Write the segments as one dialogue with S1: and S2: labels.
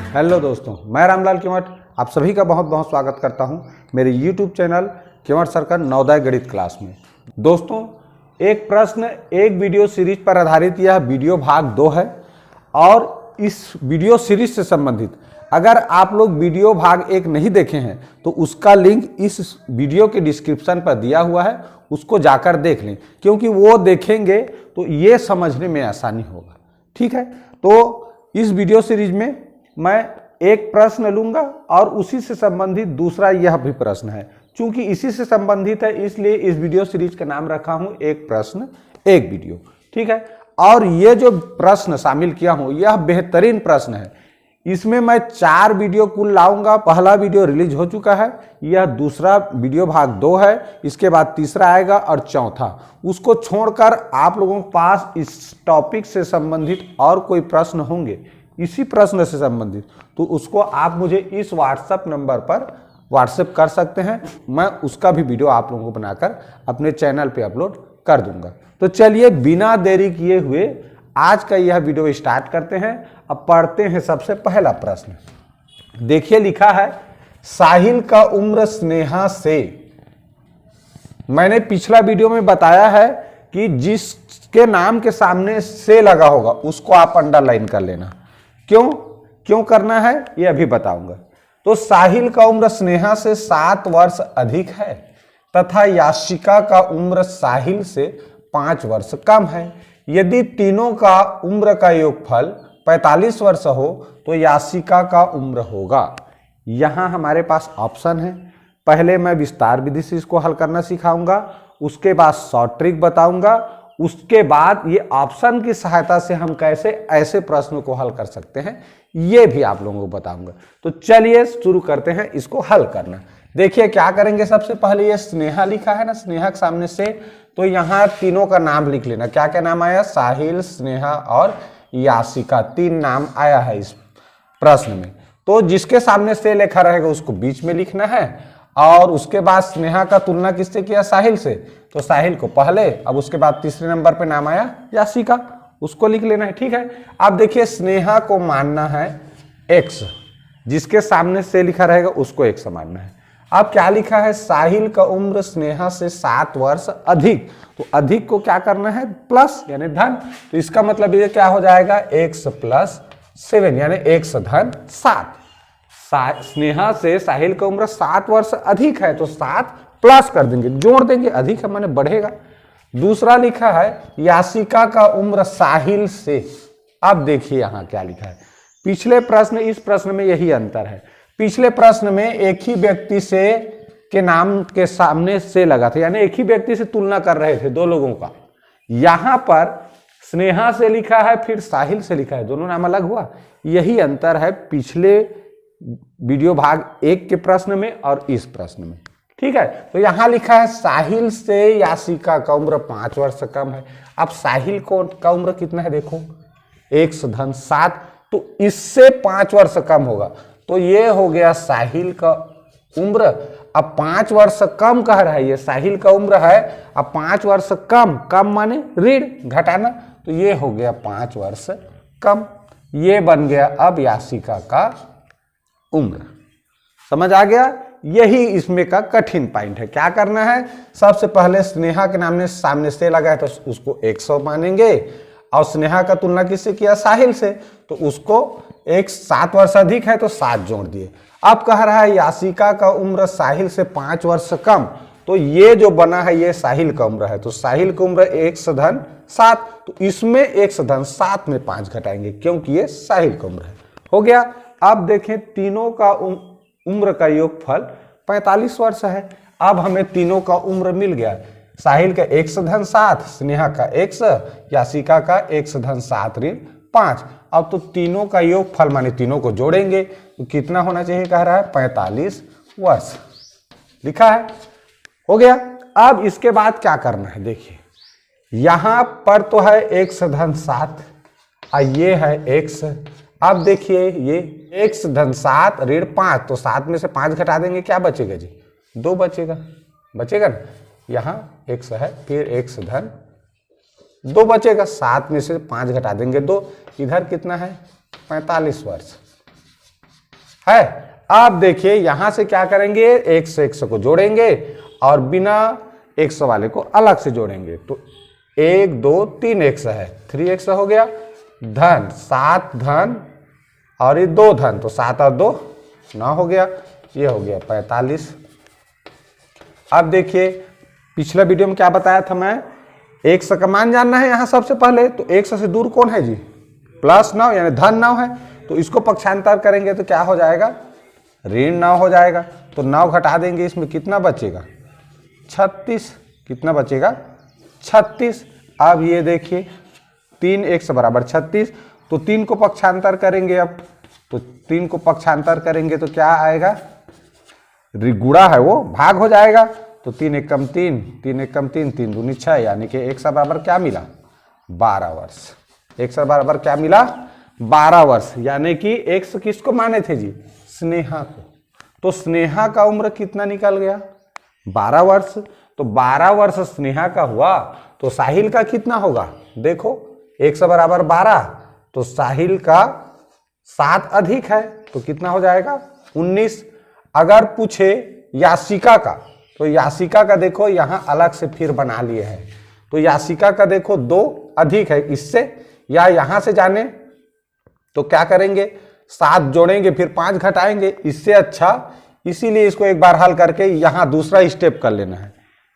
S1: Hello दोस्तों, मैं रामलाल किमट आप सभी का बहुत बहुत स्वागत करता हूं मेरे YouTube चैनल किमट सरकार नवोदय गणित क्लास में। दोस्तों, एक प्रश्न एक वीडियो सीरीज पर आधारित यह वीडियो भाग 2 है और इस वीडियो सीरीज से संबंधित अगर आप लोग वीडियो भाग 1 नहीं देखे हैं तो उसका लिंक इस वीडियो के डिस्क्रिप्शन पर दिया हुआ है, उसको जाकर देख लें, क्योंकि वो देखेंगे तो ये समझने में आसानी होगा। ठीक है, तो इस वीडियो सीरीज में मैं एक प्रश्न लूंगा और उसी से संबंधित दूसरा यह भी प्रश्न है। चूंकि इसी से संबंधित है इसलिए इस वीडियो सीरीज का नाम रखा हूं एक प्रश्न एक वीडियो। ठीक है, और ये जो प्रश्न शामिल किया हूं यह बेहतरीन प्रश्न है। इसमें मैं 4 वीडियो कुल लाऊंगा। पहला वीडियो रिलीज हो चुका है, यह दूसरा वीडियो भाग 2 है, इसके बाद तीसरा आएगा और चौथा। उसको छोड़कर आप लोगों के पास इस टॉपिक से संबंधित और कोई प्रश्न होंगे इसी प्रश्न से संबंधित तो उसको आप मुझे इस व्हाट्सएप नंबर पर व्हाट्सएप कर सकते हैं। मैं उसका भी वीडियो आप लोगों को बनाकर अपने चैनल पे अपलोड कर दूंगा। तो चलिए बिना देरी किए हुए आज का यह वीडियो स्टार्ट करते हैं। अब पढ़ते हैं सबसे पहला प्रश्न। देखिए, लिखा है साहिल का उम्र स्नेहा से। मैंने पिछला वीडियो में बताया है कि जिसके नाम के सामने से लगा होगा उसको आप अंडरलाइन कर लेना। क्यों करना है ये अभी बताऊंगा। तो साहिल का उम्र स्नेहा से 7 वर्ष अधिक है तथा याशिका का उम्र साहिल से 5 वर्ष कम है। यदि तीनों का उम्र का योगफल 45 वर्ष हो तो याशिका का उम्र होगा। यहां हमारे पास ऑप्शन है। पहले मैं विस्तार विधि से इसको हल करना सिखाऊंगा, उसके बाद शॉर्ट ट्रिक बताऊंगा, उसके बाद ये ऑप्शन की सहायता से हम कैसे ऐसे प्रश्नों को हल कर सकते हैं ये भी आप लोगों को बताऊंगा। तो चलिए शुरू करते हैं इसको हल करना। देखिए क्या करेंगे, सबसे पहले ये स्नेहा लिखा है ना, स्नेहा के सामने से, तो यहाँ तीनों का नाम लिख लेना। क्या क्या नाम आया? साहिल, स्नेहा और याशिका, 3 नाम आया है इस प्रश्न में। तो जिसके सामने से लिखा रहेगा उसको बीच में लिखना है और उसके बाद स्नेहा का तुलना किससे किया? साहिल से, तो साहिल को पहले, अब उसके बाद तीसरे नंबर पे नाम आया याशिका, उसको लिख लेना है। ठीक है, अब देखिए स्नेहा को मानना है x, जिसके सामने से लिखा रहेगा उसको x मानना है। अब क्या लिखा है? साहिल का उम्र स्नेहा से 7 वर्ष अधिक, तो अधिक को क्या करना है? प्लस यानी धन। तो इसका मतलब ये क्या हो जाएगा? x + 7 यानी x धन 7। स्नेहा से साहिल का उम्र 7 वर्ष अधिक है तो 7 प्लस कर देंगे, जोड़ देंगे, अधिक है माने बढ़ेगा। दूसरा लिखा है याशिका का उम्र साहिल से। अब देखिए यहां क्या लिखा है। पिछले प्रश्न इस प्रश्न में यही अंतर है। पिछले प्रश्न में एक ही व्यक्ति से के नाम के सामने से लगा था, यानी एक ही व्यक्ति से तुलना कर रहे थे 2 लोगों का। यहां पर स्नेहा से लिखा है फिर साहिल से लिखा है, दोनों नाम अलग हुआ। यही अंतर है पिछले वीडियो भाग 1 के प्रश्न में और इस प्रश्न में। ठीक है, तो यहां लिखा है साहिल से याशिका का उम्र 5 वर्ष कम है। अब साहिल का उम्र कितना है? देखो x धन 7, तो इससे 5 वर्ष कम होगा, तो ये हो गया साहिल का उम्र। अब 5 वर्ष कम कह रहा है, ये साहिल का उम्र है। अब 5 वर्ष कम माने ऋण घटाना, तो ये हो गया 5 वर्ष कम। ये बन गया अब याशिका का उम्र। समझ आ गया? यही इसमें का कठिन पॉइंट है। क्या करना है? सबसे पहले स्नेहा के नाम सामने से लगा है तो उसको 100 मानेंगे और स्नेहा का तुलना किससे किया? साहिल से, तो उसको 7 वर्ष अधिक है तो 7 जोड़ दिए। अब कह रहा है याशिका का उम्र साहिल से 5 वर्ष कम, तो ये जो बना है ये साहिल का उम्र है, तो साहिल का उम्र 1 धन 7, तो इसमें 1 धन 7 में 5 घटाएंगे क्योंकि ये साहिल का उम्र है। हो गया। अब देखें तीनों का उम्र का योगफल 45 वर्ष है। अब हमें तीनों का उम्र मिल गया। साहिल का 1 धन 7, स्नेहा का 1, याशिका का 1 धन 7 ऋण 5। अब तो तीनों का योगफल माने तीनों को जोड़ेंगे तो कितना होना चाहिए? कह रहा है 45 वर्ष लिखा है। हो गया। अब इसके बाद क्या करना है? देखिए यहां पर तो है 1 धन 7 और ये है x। अब देखिए ये x धन 7 ऋण 5, तो 7 में से 5 घटा देंगे, क्या बचेगा जी? 2 बचेगा ना। यहाँ x है फिर x धन 2 बचेगा, 7 में से 5 घटा देंगे 2, इधर कितना है? 45 वर्ष। है। अब देखिए यहां से क्या करेंगे, x से x को जोड़ेंगे और बिना x वाले को अलग से जोड़ेंगे। तो 1 2 3x है, 3x हो गया, धन 7 धन और ये 2 धन, तो 7 और 2 9 हो गया, ये हो गया 45। अब देखिए पिछले वीडियो में क्या बताया था मैं, x का मान जानना है यहाँ सबसे पहले। तो x से दूर कौन है जी, +9 यानी धन 9 है। तो इसको पक्षांतर करेंगे तो क्या हो जाएगा, ऋण 9 हो जाएगा। तो 9 घटा देंगे, इसमें कितना बचेगा, 36। कितना बचेगा, 36। अब ये देखिए 3x बराबर 36, तो 3 को पक्षांतर करेंगे। अब तो 3 को पक्षांतर करेंगे तो क्या आएगा, गुणा है वो भाग हो जाएगा। तो 3 एकम 3, 3 एकम 3, 3 दूनी 6, यानी कि x बराबर क्या मिला, 12 वर्ष। x बराबर क्या मिला, 12 वर्ष। यानी कि x किसको माने थे जी, स्नेहा को। तो स्नेहा का उम्र कितना निकल गया, 12 वर्ष। तो 12 वर्ष स्नेहा का हुआ, तो साहिल का कितना होगा, देखो x बराबर 12, तो साहिल का 7 अधिक है, तो कितना हो जाएगा, 19। अगर पूछे यासिका का, तो यासिका का देखो यहां अलग से फिर बना लिए हैं। तो यासिका का देखो 2 अधिक है इससे, या यहां से जाने तो क्या करेंगे, 7 जोड़ेंगे फिर 5 घटाएंगे, इससे अच्छा इसीलिए इसको एक बार हल करके यहां दूसरा स्टेप कर लेना है।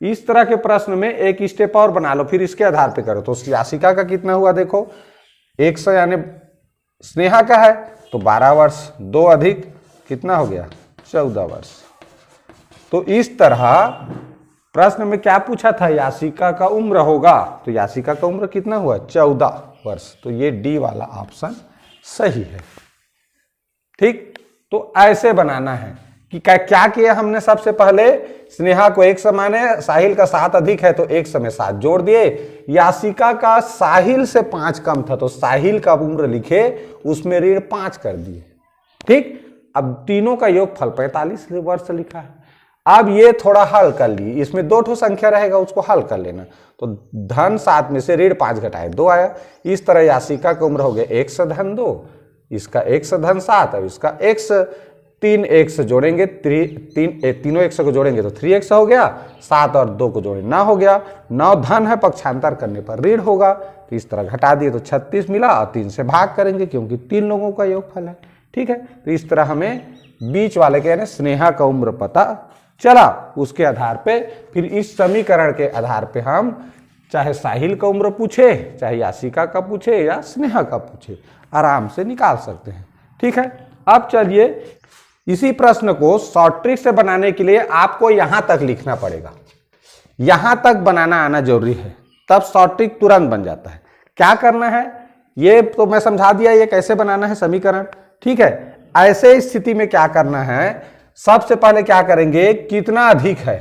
S1: इस तरह के प्रश्न में एक स्टेप और बना लो, फिर इसके आधार पे करो। तो यासिका का कितना हुआ देखो, 100 यानी स्नेहा का है, तो 12 वर्ष, 2 अधिक कितना हो गया, 14 वर्ष। तो इस तरह प्रश्न में क्या पूछा था, यासिका का उम्र होगा, तो यासिका का उम्र कितना हुआ, 14 वर्ष। तो ये डी वाला ऑप्शन सही है। ठीक, तो ऐसे बनाना है कि क्या किया हमने, सबसे पहले स्नेहा को 100 माने, साहिल का 7 अधिक है तो 100 में 7 जोड़ दिए। यासिका का साहिल से 5 कम था, तो साहिल का उम्र लिखे, उसमें ऋण 5 कर दिए। ठीक, अब तीनों का योगफल 45 वर्ष लिखा है। अब ये थोड़ा हल कर लिए, इसमें 2 ठो संख्या रहेगा, उसको हल कर लेना। तो धन 7 में से ऋण 5 घटाए 2 आया। इस तरह यासिका की उम्र हो गया 100 धन 2, इसका 100 धन 7, अब इसका x, 3x जोड़ेंगे, तीनों x को जोड़ेंगे तो 3x हो गया, 7 और 2 को जोड़े 9 हो गया। 9 धन है, पक्षांतर करने पर ऋण होगा, तो इस तरह घटा दिए तो 36 मिला, और 3 से भाग करेंगे क्योंकि 3 लोगों का योगफल है। ठीक है, तो इस तरह हमें बीच वाले के यानी स्नेहा का उम्र पता चला। उसके आधार पे फिर इस समीकरण के आधार पे हम चाहे साहिल का उम्र पूछे, चाहे यासिका का पूछे या स्नेहा का पूछे, आराम से निकाल सकते हैं। ठीक है, अब चलिए इसी प्रश्न को शॉर्ट ट्रिक से बनाने के लिए आपको यहां तक लिखना पड़ेगा, यहां तक बनाना आना जरूरी है, तब शॉर्ट ट्रिक तुरंत बन जाता है। क्या करना है ये तो मैं समझा दिया, ये कैसे बनाना है समीकरण। ठीक है, ऐसे स्थिति में क्या करना है, सबसे पहले क्या करेंगे, कितना अधिक है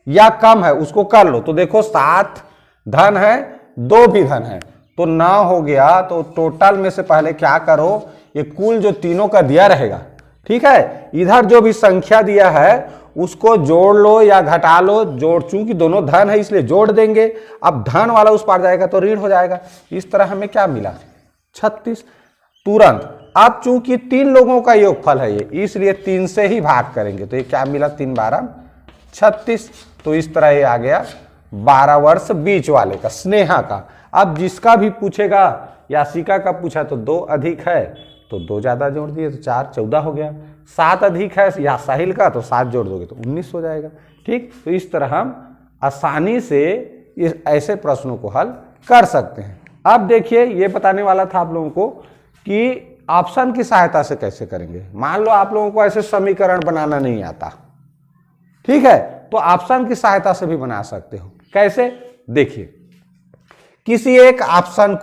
S1: या कम है उसको कर लो। तो देखो 7 धन है, 2 भी धन है, तो 9 हो गया। तो टोटल में से पहले क्या करो, ये कुल जो तीनों का दिया रहेगा, ठीक है, इधर जो भी संख्या दिया है उसको जोड़ लो या घटा लो, जोड़, चूंकि दोनों धन है इसलिए जोड़ देंगे। अब धन वाला उस पार जाएगा तो ऋण हो जाएगा। इस तरह हमें क्या मिला, 36 तुरंत। अब चूंकि 3 लोगों का योगफल है ये, इसलिए 3 से ही भाग करेंगे, तो ये क्या मिला, 3 12 36। तो इस तरह ये आ गया 12 वर्ष बीच वाले का, स्नेहा का। अब जिसका भी पूछेगा, यासिका का पूछा तो 2 अधिक है तो 2 ज्यादा जोड़ दिए तो 4 14 हो गया। 7 अधिक है या साहिल का, तो 7 जोड़ दोगे तो 19 हो जाएगा। ठीक, तो इस तरह हम आसानी से इस ऐसे प्रश्नों को हल कर सकते हैं। अब देखिए ये बताने वाला था आप लोगों को कि ऑप्शन की सहायता से कैसे करेंगे। मान लो आप लोगों को ऐसे समीकरण बनाना नहीं आता, ठीक है, तो ऑप्शन की सहायता से भी बना सकते हो। कैसे, देखिए किसी एक ऑप्शन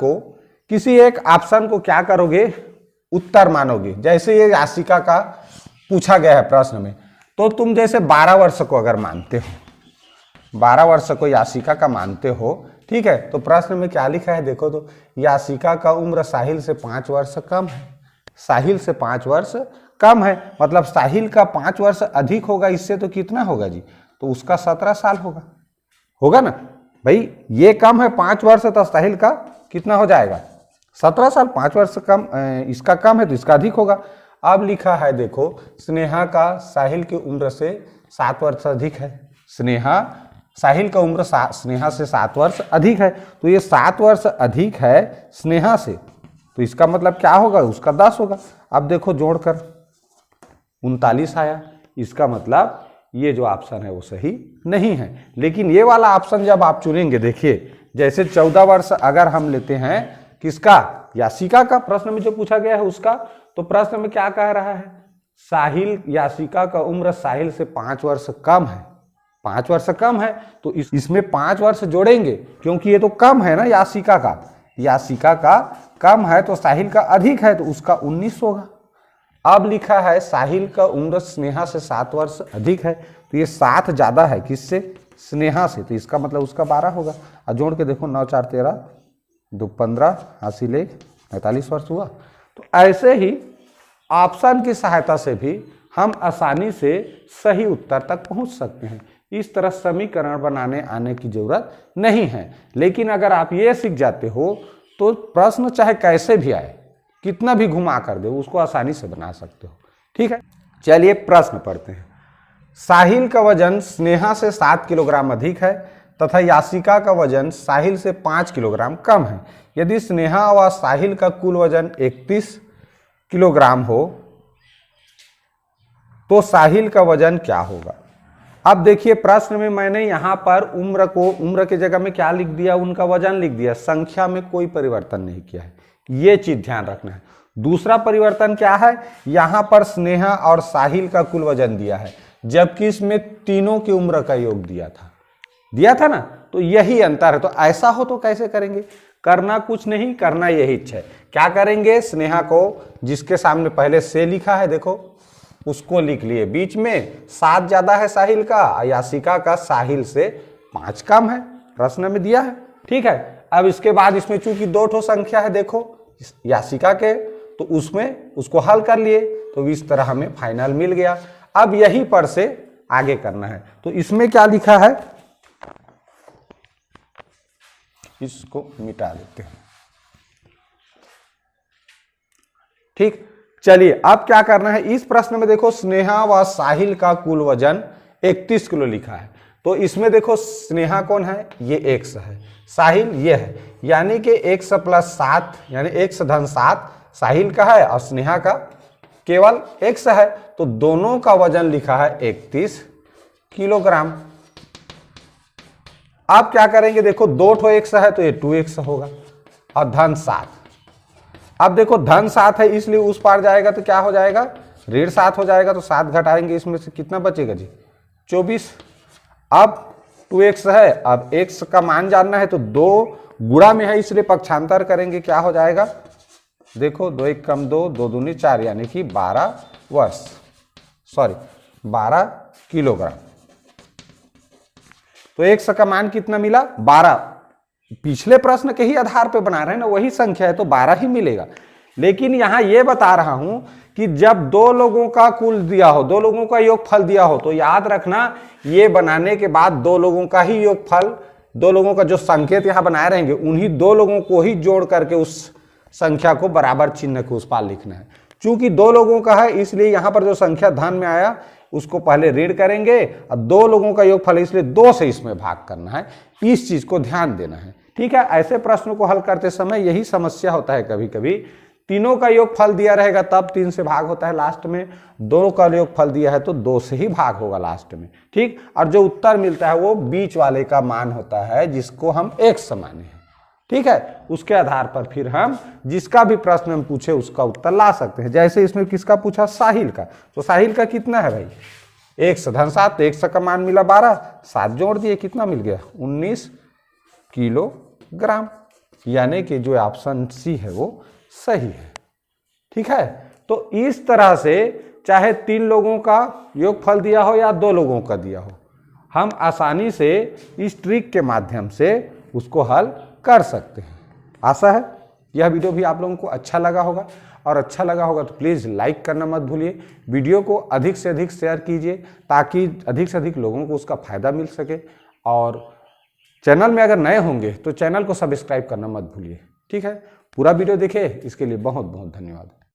S1: को क्या करोगे, उत्तर मानोगे। जैसे ये यासिका का पूछा गया है प्रश्न में, तो तुम जैसे 12 वर्ष को अगर मानते हो, 12 वर्ष को यासिका का मानते हो, ठीक है, तो प्रश्न में क्या लिखा है देखो, तो यासिका का उम्र साहिल से 5 वर्ष कम है, साहिल से 5 वर्ष कम है, मतलब साहिल का 5 वर्ष अधिक होगा, इससे तो कितना होगा जी, तो उसका 17 साल होगा ना भाई। ये कम है 5 वर्ष, तो साहिल का कितना हो जाएगा, 17 साल। 5 वर्ष कम, इसका कम है तो इसका अधिक होगा। अब लिखा है देखो, स्नेहा का साहिल की उम्र से 7 वर्ष अधिक है। साहिल का उम्र स्नेहा से 7 वर्ष अधिक है, तो ये 7 वर्ष अधिक है स्नेहा से, तो इसका मतलब क्या होगा, उसका 10 होगा। अब देखो जोड़कर 39 आया, इसका मतलब ये जो ऑप्शन है वो सही नहीं है। लेकिन ये वाला ऑप्शन जब आप चुनेंगे, देखिए जैसे 14 वर्ष अगर हम लेते हैं किसका, यासिका का, प्रश्न में जो पूछा गया है उसका, तो प्रश्न में क्या कह रहा है, साहिल यासिका का उम्र साहिल से 5 वर्ष कम है, 5 वर्ष कम है, तो इसमें 5 वर्ष जोड़ेंगे, क्योंकि ये तो कम है ना यासिका का कम है, तो साहिल का अधिक है, तो उसका 19 होगा। अब लिखा है साहिल का उम्र स्नेहा से 7 वर्ष अधिक है, तो ये 7 ज्यादा है किससे, स्नेहा से, तो इसका मतलब उसका 12 होगा। और जोड़ के देखो 9 4 13 2 15 हासिल 1 45 वर्ष हुआ। तो ऐसे ही ऑप्शन की सहायता से भी हम आसानी से सही उत्तर तक पहुंच सकते हैं। इस तरह समीकरण बनाने आने की जरूरत नहीं है। लेकिन अगर आप ये सीख जाते हो तो प्रश्न चाहे कैसे भी आए, कितना भी घुमा कर दे, उसको आसानी से बना सकते हो। ठीक है, चलिए प्रश्न पढ़ते हैं। साहिल का वजन स्नेहा से 7 किलोग्राम अधिक है तथा यासिका का वजन साहिल से 5 किलोग्राम कम है। यदि स्नेहा व साहिल का कुल वजन 31 किलोग्राम हो तो साहिल का वजन क्या होगा। अब देखिए प्रश्न में मैंने यहां पर उम्र की जगह में क्या लिख दिया, उनका वजन लिख दिया, संख्या में कोई परिवर्तन नहीं किया है, ये चीज ध्यान रखना है। दूसरा परिवर्तन क्या है, यहां पर स्नेहा और साहिल का कुल वजन दिया है, जबकि इसमें तीनों की उम्र का योग दिया था ना, तो यही अंतर है। तो ऐसा हो तो कैसे करेंगे, करना कुछ नहीं, करना यही है। क्या करेंगे, स्नेहा को जिसके सामने पहले से लिखा है देखो उसको लिख लिए, बीच में 7 ज्यादा है साहिल का, यासिका का साहिल से 5 कम है, प्रश्न में दिया है। ठीक है, अब इसके बाद इसमें चूंकि 2 ठो संख्या है देखो यासिका के, तो उसमें उसको हल कर लिए, तो इस तरह हमें फाइनल मिल गया। अब यहीं पर से आगे करना है, तो इसमें क्या लिखा है, इसको मिटा देते हैं। ठीक, चलिए अब क्या करना है, इस प्रश्न में देखो स्नेहा व साहिल का कुल वजन 31 किलो लिखा है, तो इसमें देखो स्नेहा कौन है, ये x है, साहिल ये है, यानी कि x + 7 यानी x धन 7 साहिल का है और स्नेहा का केवल x है, तो दोनों का वजन लिखा है 31 किलोग्राम। अब क्या करेंगे, देखो 2 ठो x है तो ये 2x होगा और धन 7। अब देखो धन 7 है इसलिए उस पार जाएगा तो क्या हो जाएगा, ऋण 7 हो जाएगा, तो 7 घटाएंगे इसमें से कितना बचेगा जी, 24। अब 2x है, अब x का मान जानना है तो 2 गुणा में है इसलिए पक्षांतर करेंगे, क्या हो जाएगा, देखो 2 1 कम 2 2 दूनी 4 यानी कि 12 किलोग्राम। तो x का मान कितना मिला, 12। पिछले प्रश्न के ही आधार पे बना रहे हैं ना, वही संख्या है तो 12 ही मिलेगा। लेकिन यहां यह बता रहा हूं कि जब 2 लोगों का कुल दिया हो, 2 लोगों का योगफल दिया हो, तो याद रखना ये बनाने के बाद 2 लोगों का ही योगफल, 2 लोगों का जो संकेत यहां बनाए रहेंगे उन्हीं 2 लोगों को ही जोड़ करके उस संख्या को बराबर चिन्ह के उस पार लिखना है। चूंकि 2 लोगों का है इसलिए यहां पर जो संख्या धन में आया उसको पहले ऋण करेंगे, और 2 लोगों का योगफल इसलिए 2 से इसमें भाग करना है, इस चीज को ध्यान देना है। ठीक है, ऐसे प्रश्नों को हल करते समय यही समस्या होता है, कभी कभी तीनों का योगफल दिया रहेगा तब 3 से भाग होता है लास्ट में, 2 का योगफल दिया है तो 2 से ही भाग होगा लास्ट में। ठीक, और जो उत्तर मिलता है वो बीच वाले का मान होता है जिसको हम x माने हैं। ठीक है, उसके आधार पर फिर हम जिसका भी प्रश्न हम पूछे उसका उत्तर ला सकते हैं। जैसे इसमें किसका पूछा, साहिल का, तो साहिल का कितना है भाई, x धन 7, तो x का मान मिला 12, 7 जोड़ दिए कितना मिल गया, 19 किलोग्राम, यानी कि जो ऑप्शन सी है वो सही है। ठीक है, तो इस तरह से चाहे 3 लोगों का योगफल दिया हो या 2 लोगों का दिया हो, हम आसानी से इस ट्रिक के माध्यम से उसको हल कर सकते हैं। आशा है यह वीडियो भी आप लोगों को अच्छा लगा होगा, और अच्छा लगा होगा तो प्लीज़ लाइक करना मत भूलिए, वीडियो को अधिक से अधिक शेयर कीजिए ताकि अधिक से अधिक लोगों को उसका फायदा मिल सके, और चैनल में अगर नए होंगे तो चैनल को सब्सक्राइब करना मत भूलिए। ठीक है, पूरा वीडियो देखे इसके लिए बहुत बहुत धन्यवाद।